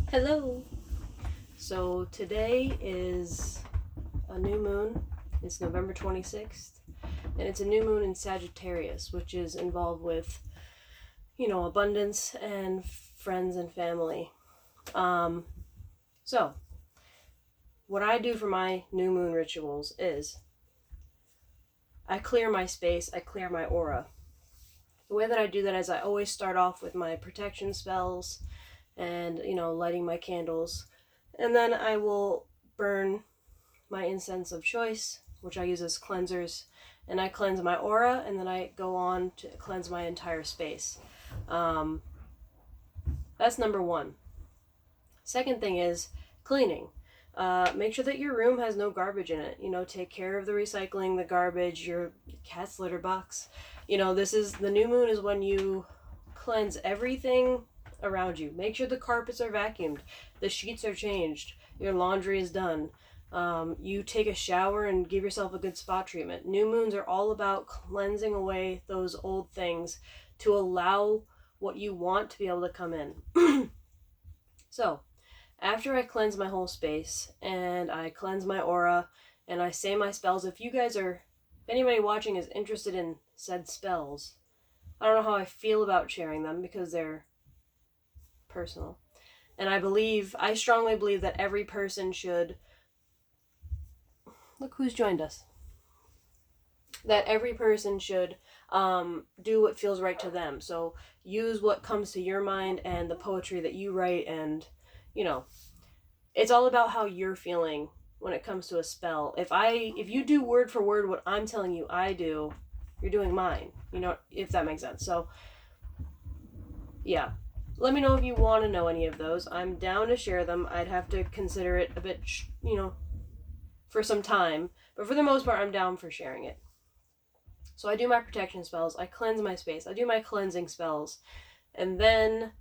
Hello. So today is a new moon. It's November 26th, and it's a new moon in Sagittarius, which is involved with, abundance and friends and family. Um, so, what I do for my new moon rituals is I clear my space, I clear my aura. The way that I do that is I always start off with my protection spells and, lighting my candles. And then I will burn my incense of choice, which I use as cleansers, and I cleanse my aura, and then I go on to cleanse my entire space. Um, that's number one. Second thing is cleaning. Make sure that your room has no garbage in it. Take care of the recycling, the garbage, your cat's litter box. This is the new moon is when you cleanse everything around you. Make sure the carpets are vacuumed, the sheets are changed, your laundry is done. You take a shower and give yourself a good spot treatment. New moons are all about cleansing away those old things to allow what you want to be able to come in. So, after I cleanse my whole space and I cleanse my aura and I say my spells, if anybody watching is interested in said spells, I don't know how I feel about sharing them because they're personal. And I strongly believe that every person should, look who's joined us, that every person should do what feels right to them. So use what comes to your mind and the poetry that you write, and it's all about how you're feeling when it comes to a spell. If you do word for word what I'm telling you I do, you're doing mine. If that makes sense. So yeah. Let me know if you want to know any of those. I'm down to share them. I'd have to consider it a bit, for some time. But for the most part, I'm down for sharing it. So I do my protection spells. I cleanse my space. I do my cleansing spells. And then,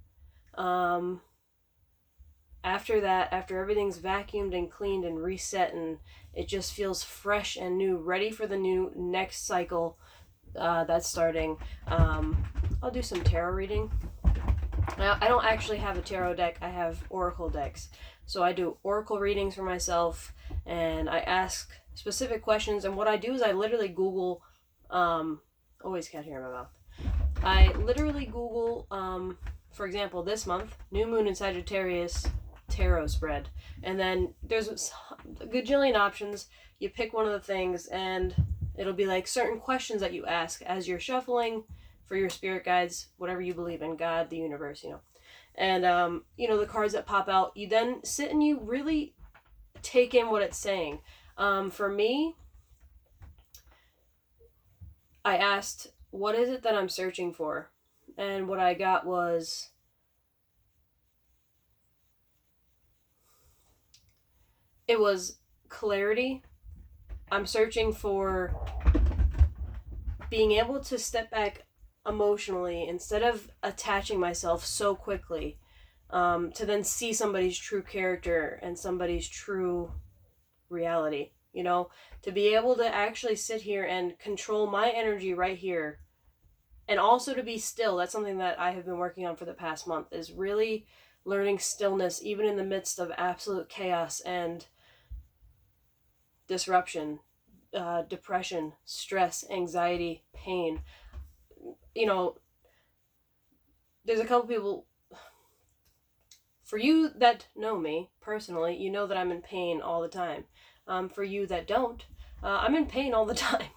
after that, after everything's vacuumed and cleaned and reset and it just feels fresh and new, ready for the new next cycle that's starting, I'll do some tarot reading. Now, I don't actually have a tarot deck, I have oracle decks. So I do oracle readings for myself, and I ask specific questions, and what I do is I literally Google, always cat hair in my mouth. I literally Google, for example, this month, new moon in Sagittarius, tarot spread. And then there's a gajillion options. You pick one of the things, and it'll be like certain questions that you ask as you're shuffling, for your spirit guides, whatever you believe in, God, the universe, And, the cards that pop out, you then sit and you really take in what it's saying. For me, I asked, what is it that I'm searching for? And what I got was, it was clarity. I'm searching for being able to step back emotionally instead of attaching myself so quickly, to then see somebody's true character and somebody's true reality, to be able to actually sit here and control my energy right here, and also to be still. That's something that I have been working on for the past month, is really learning stillness even in the midst of absolute chaos and disruption, depression, stress, anxiety, pain. There's a couple people, for you that know me personally, you know that I'm in pain all the time. For you that don't, I'm in pain all the time.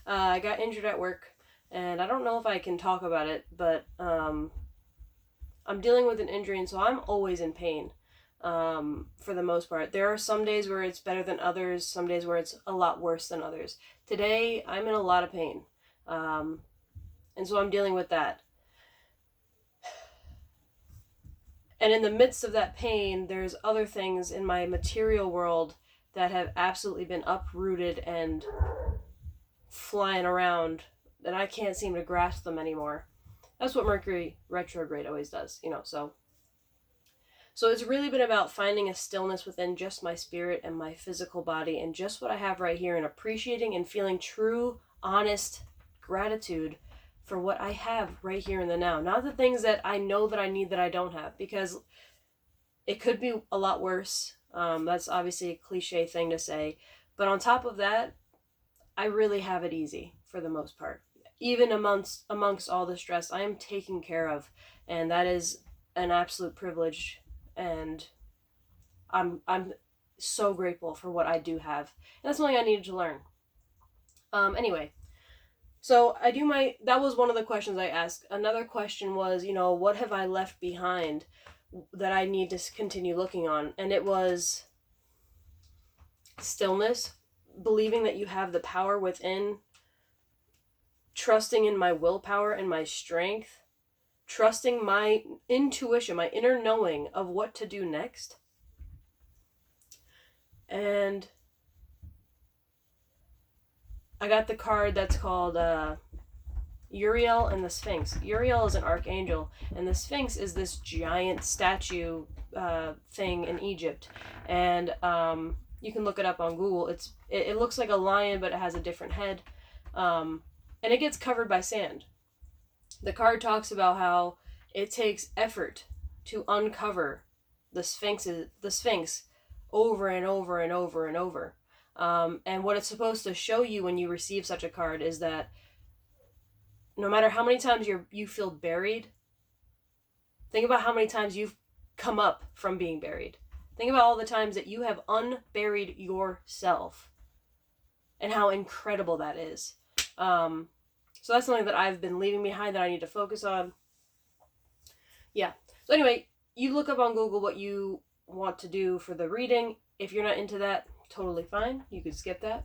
I got injured at work, and I don't know if I can talk about it, but I'm dealing with an injury, and so I'm always in pain, for the most part. There are some days where it's better than others, some days where it's a lot worse than others. Today, I'm in a lot of pain, and so I'm dealing with that. And in the midst of that pain, there's other things in my material world that have absolutely been uprooted and flying around, that I can't seem to grasp them anymore. That's what Mercury retrograde always does, So it's really been about finding a stillness within just my spirit and my physical body and just what I have right here, and appreciating and feeling true, honest gratitude for what I have right here in the now. Not the things that I know that I need that I don't have. Because It could be a lot worse. That's obviously a cliche thing to say. But on top of that, I really have it easy for the most part. Even amongst all the stress, I am taken care of, and that is an absolute privilege. And I'm so grateful for what I do have. And that's something I needed to learn. Anyway, so that was one of the questions I asked. Another question was, what have I left behind that I need to continue looking on? And it was stillness, believing that you have the power within, trusting in my willpower and my strength, trusting my intuition, my inner knowing of what to do next. And I got the card that's called Uriel and the Sphinx. Uriel is an archangel, and the Sphinx is this giant statue thing in Egypt. And you can look it up on Google. It looks like a lion, but it has a different head. And it gets covered by sand. The card talks about how it takes effort to uncover the Sphinx over and over and over and over. And what it's supposed to show you when you receive such a card is that no matter how many times you feel buried, think about how many times you've come up from being buried. Think about all the times that you have unburied yourself and how incredible that is. So that's something that I've been leaving behind that I need to focus on. Yeah. So anyway, you look up on Google what you want to do for the reading. If you're not into that, totally fine. You could skip that.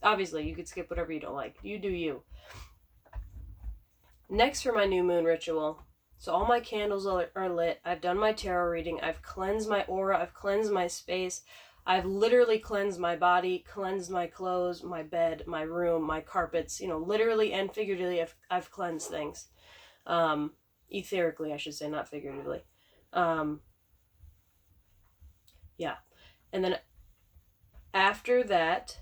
Obviously, you could skip whatever you don't like. You do you. Next, for my new moon ritual. So all my candles are lit. I've done my tarot reading. I've cleansed my aura. I've cleansed my space. I've literally cleansed my body, cleansed my clothes, my bed, my room, my carpets. Literally and figuratively, I've cleansed things. Etherically, I should say, not figuratively. Yeah. And then after that,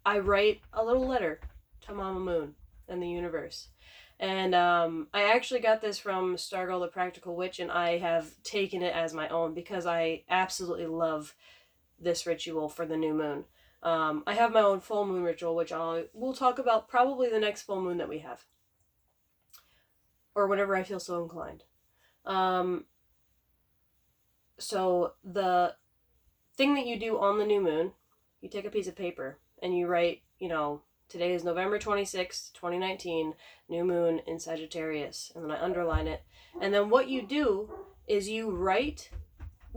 I write a little letter to Mama Moon and the universe. And I actually got this from Stargirl the Practical Witch, and I have taken it as my own because I absolutely love this ritual for the new moon. I have my own full moon ritual, which we'll talk about probably the next full moon that we have, or whenever I feel so inclined. So the thing that you do on the new moon, you take a piece of paper and you write, today is November 26th, 2019, new moon in Sagittarius. And then I underline it. And then what you do is you write,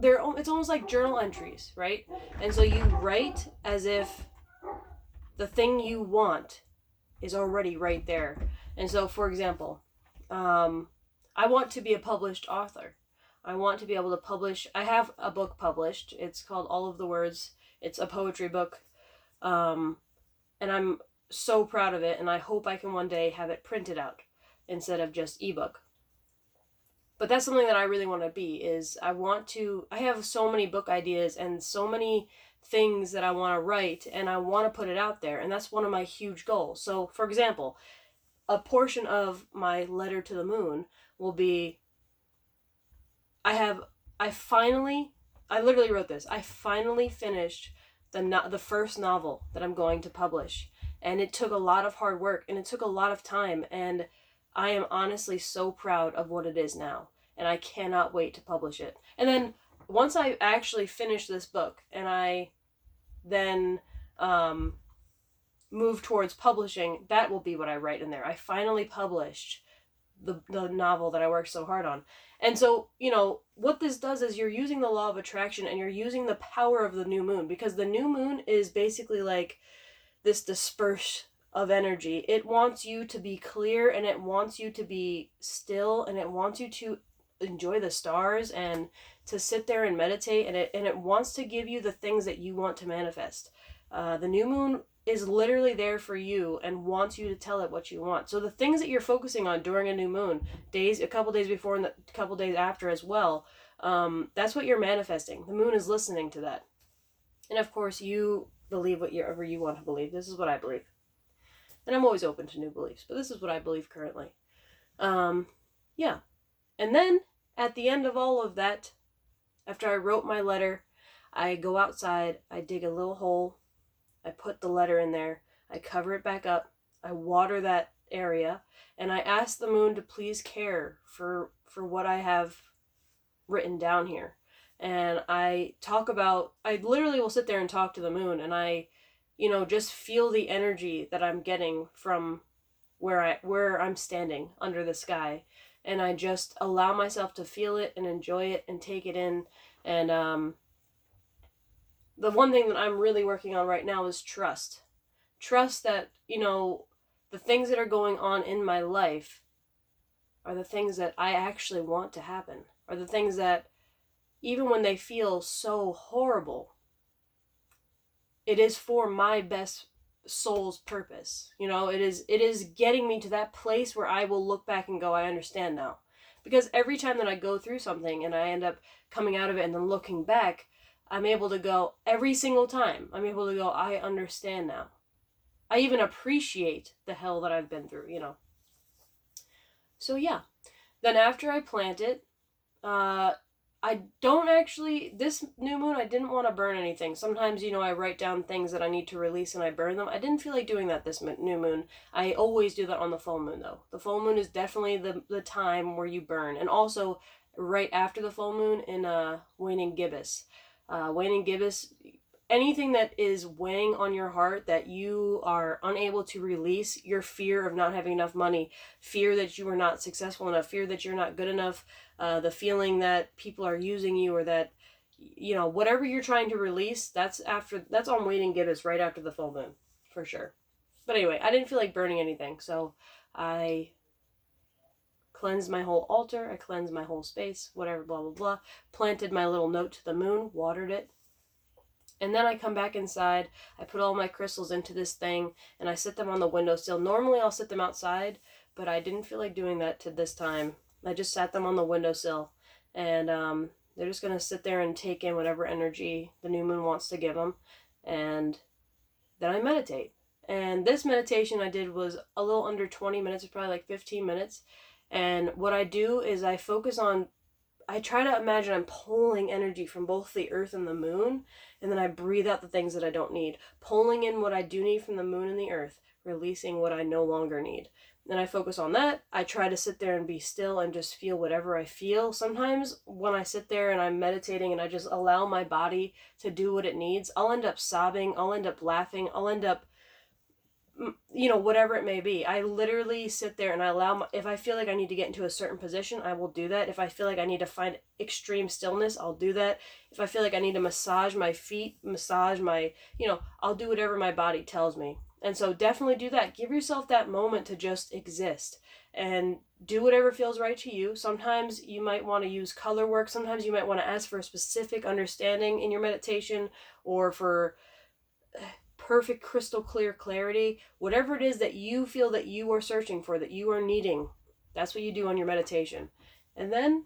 it's almost like journal entries, right? And so you write as if the thing you want is already right there. And so, for example, I want to be a published author. I want to be able to publish. I have a book published. It's called All of the Words. It's a poetry book. And I'm so proud of it, and I hope I can one day have it printed out instead of just ebook. But that's something that I really want to be, I have so many book ideas and so many things that I want to write, and I want to put it out there, and that's one of my huge goals. So, for example, a portion of my letter to the moon will be, I literally wrote this, I finally finished the first novel that I'm going to publish. And it took a lot of hard work, and it took a lot of time, and I am honestly so proud of what it is now, and I cannot wait to publish it. And then once I actually finish this book, and I then move towards publishing, that will be what I write in there. I finally published the novel that I worked so hard on. And so, what this does is you're using the law of attraction, and you're using the power of the new moon, because the new moon is basically like this disperse of energy. It wants you to be clear, and it wants you to be still, and it wants you to enjoy the stars and to sit there and meditate, and it wants to give you the things that you want to manifest. The new moon is literally there for you and wants you to tell it what you want. So the things that you're focusing on during a new moon, a couple days before and a couple days after as well, that's what you're manifesting. The moon is listening to that. And of course, you believe whatever you want to believe. This is what I believe. And I'm always open to new beliefs, but this is what I believe currently. Yeah. And then at the end of all of that, after I wrote my letter, I go outside, I dig a little hole, I put the letter in there, I cover it back up, I water that area, and I ask the moon to please care for what I have written down here. And I literally will sit there and talk to the moon, and I, just feel the energy that I'm getting from where I'm standing under the sky, and I just allow myself to feel it and enjoy it and take it in. And the one thing that I'm really working on right now is trust. Trust that, the things that are going on in my life are the things that I actually want to happen, are the things that, even when they feel so horrible, it is for my best soul's purpose. It is getting me to that place where I will look back and go, I understand now. Because every time that I go through something and I end up coming out of it and then looking back, I'm able to go, every single time, I'm able to go, I understand now. I even appreciate the hell that I've been through, So yeah. Then after I plant it, I don't actually, this new moon, I didn't want to burn anything. Sometimes, I write down things that I need to release and I burn them. I didn't feel like doing that this new moon. I always do that on the full moon, though. The full moon is definitely the time where you burn. And also, right after the full moon in waning gibbous. Waning gibbous, anything that is weighing on your heart that you are unable to release, your fear of not having enough money, fear that you are not successful enough, fear that you're not good enough, the feeling that people are using you, or that, whatever you're trying to release, that's on waning gibbous right after the full moon, for sure. But anyway, I didn't feel like burning anything, so I cleansed my whole altar, I cleansed my whole space, whatever, blah, blah, blah, planted my little note to the moon, watered it. And then I come back inside, I put all my crystals into this thing, and I sit them on the windowsill. Normally I'll sit them outside, but I didn't feel like doing that to this time. I just sat them on the windowsill, and they're just going to sit there and take in whatever energy the new moon wants to give them, and then I meditate. And this meditation I did was a little under 20 minutes, probably like 15 minutes, and what I do is I try to imagine I'm pulling energy from both the earth and the moon, and then I breathe out the things that I don't need, pulling in what I do need from the moon and the earth, releasing what I no longer need. And I focus on that. I try to sit there and be still and just feel whatever I feel. Sometimes when I sit there and I'm meditating and I just allow my body to do what it needs, I'll end up sobbing, I'll end up laughing, I'll end up, whatever it may be. I literally sit there and I if I feel like I need to get into a certain position, I will do that. If I feel like I need to find extreme stillness, I'll do that. If I feel like I need to massage my feet, massage my, I'll do whatever my body tells me. And so definitely do that. Give yourself that moment to just exist and do whatever feels right to you. Sometimes you might want to use color work. Sometimes you might want to ask for a specific understanding in your meditation, or for perfect crystal clear clarity. Whatever it is that you feel that you are searching for, that you are needing, that's what you do on your meditation. And then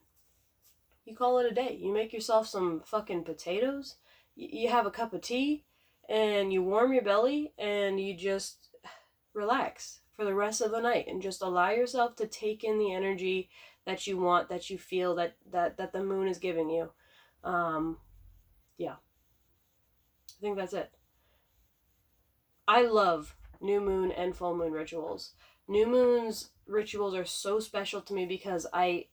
you call it a day. You make yourself some fucking potatoes, you have a cup of tea, and you warm your belly, and you just relax for the rest of the night and just allow yourself to take in the energy that you want, that you feel that the moon is giving you. Yeah, I think that's it. I love new moon and full moon rituals. New moon's rituals are so special to me because I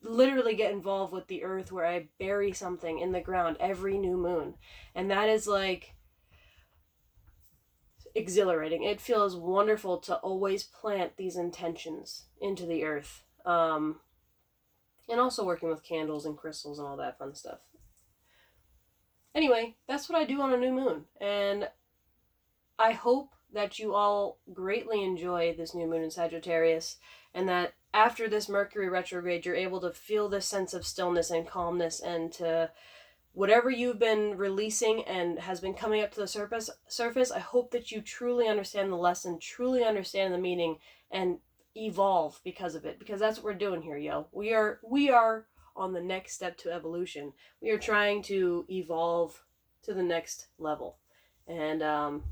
literally get involved with the earth, where I bury something in the ground every new moon. And that is like exhilarating. It feels wonderful to always plant these intentions into the earth. And also working with candles and crystals and all that fun stuff. Anyway, that's what I do on a new moon. And I hope that you all greatly enjoy this new moon in Sagittarius, and that after this Mercury retrograde, you're able to feel this sense of stillness and calmness, and to whatever you've been releasing and has been coming up to the surface, I hope that you truly understand the lesson, truly understand the meaning, and evolve because of it, because that's what we're doing here, yo. We are on the next step to evolution. We are trying to evolve to the next level. And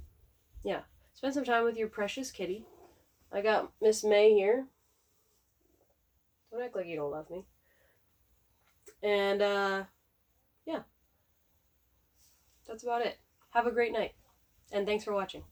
yeah, spend some time with your precious kitty. I got Miss May here. Don't act like you don't love me. And yeah, that's about it. Have a great night, and thanks for watching.